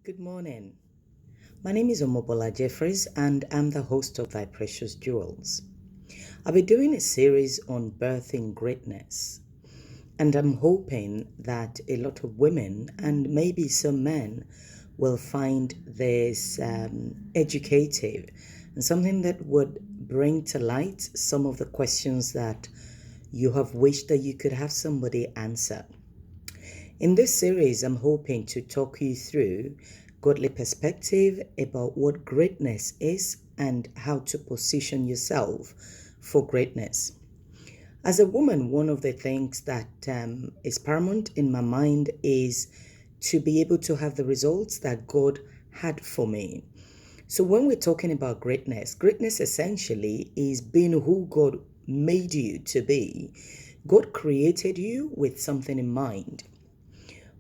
Good morning. My name is Omobola Jeffreys and I'm the host of Thy Precious Jewels. I'll be doing a series on birthing greatness, and I'm hoping that a lot of women and maybe some men will find this educative and something that would bring to light some of the questions that you have wished that you could have somebody answer. In this series, I'm hoping to talk you through godly perspective about what greatness is and how to position yourself for greatness. As a woman, one of the things that is paramount in my mind is to be able to have the results that God had for me. So when we're talking about greatness essentially is being who God made you to be. God created you with something in mind.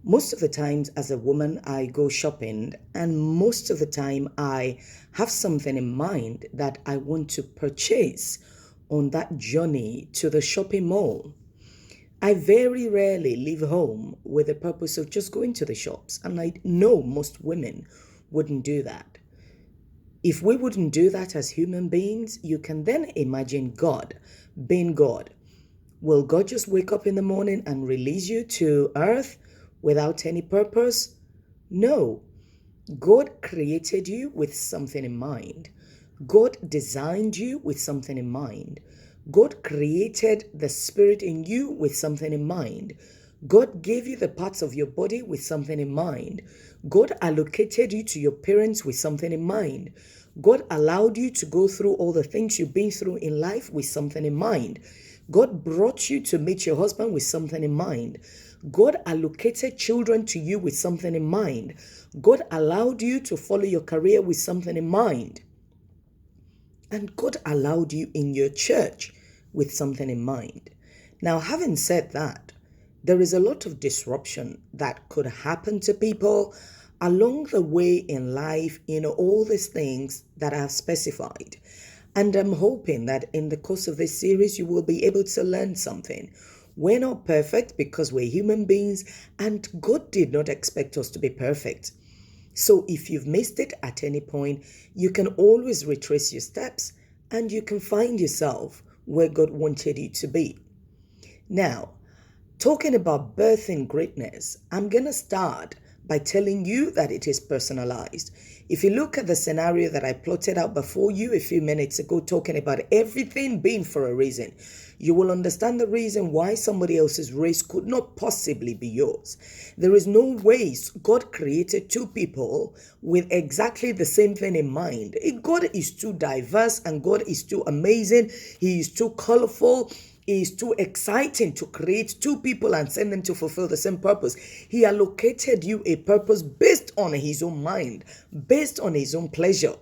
Most of the times as a woman, I go shopping, and most of the time I have something in mind that I want to purchase on that journey to the shopping mall. I very rarely leave home with the purpose of just going to the shops, and I know most women wouldn't do that. If we wouldn't do that as human beings, you can then imagine God being God. Will God just wake up in the morning and release you to earth without any purpose? No. God created you with something in mind. God designed you with something in mind. God created the spirit in you with something in mind. God gave you the parts of your body with something in mind. God allocated you to your parents with something in mind. God allowed you to go through all the things you've been through in life with something in mind. God brought you to meet your husband with something in mind. God allocated children to you with something in mind. God allowed you to follow your career with something in mind. And God allowed you in your church with something in mind. Now, having said that, there is a lot of disruption that could happen to people along the way in life in all these things that I have specified. And I'm hoping that in the course of this series, you will be able to learn something. We're not perfect because we're human beings, and God did not expect us to be perfect. So if you've missed it at any point, you can always retrace your steps and you can find yourself where God wanted you to be. Now, talking about birthing greatness, I'm going to start by telling you that it is personalized. If you look at the scenario that I plotted out before you a few minutes ago, talking about everything being for a reason, you will understand the reason why somebody else's race could not possibly be yours. There is no way God created two people with exactly the same thing in mind. God is too diverse and God is too amazing. He is too colorful. It is too exciting to create two people and send them to fulfill the same purpose. He allocated you a purpose based on his own mind, based on his own pleasure.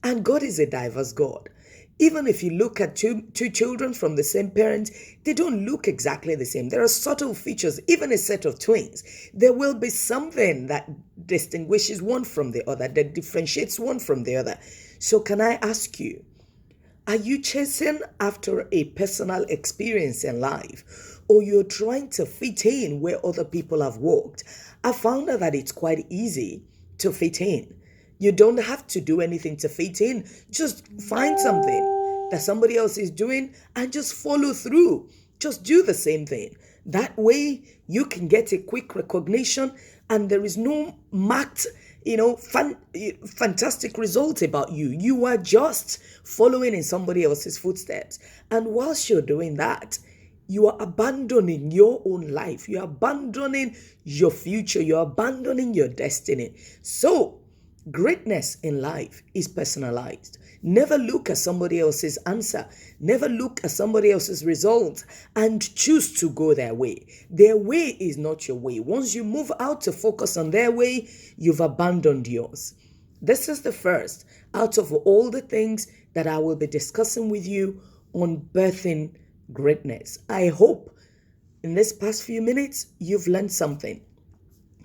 And God is a diverse God. Even if you look at two children from the same parents, they don't look exactly the same. There are subtle features, even a set of twins. There will be something that distinguishes one from the other, that differentiates one from the other. So can I ask you, are you chasing after a personal experience in life, or you're trying to fit in where other people have walked? I found out that it's quite easy to fit in. You don't have to do anything to fit in. Just find something that somebody else is doing and just follow through. Just do the same thing. That way you can get a quick recognition and there is no marked fantastic result about you. You are just following in somebody else's footsteps. And whilst you're doing that, you are abandoning your own life. You're abandoning your future. You're abandoning your destiny. So, greatness in life is personalized. Never look at somebody else's answer. Never look at somebody else's result and choose to go their way. Their way is not your way. Once you move out to focus on their way, you've abandoned yours. This is the first out of all the things that I will be discussing with you on birthing greatness. I hope in this past few minutes, you've learned something.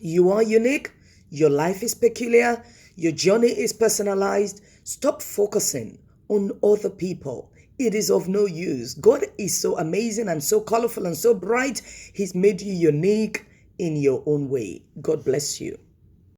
You are unique. Your life is peculiar. Your journey is personalized. Stop focusing on other people. It is of no use. God is so amazing and so colorful and so bright. He's made you unique in your own way. God bless you.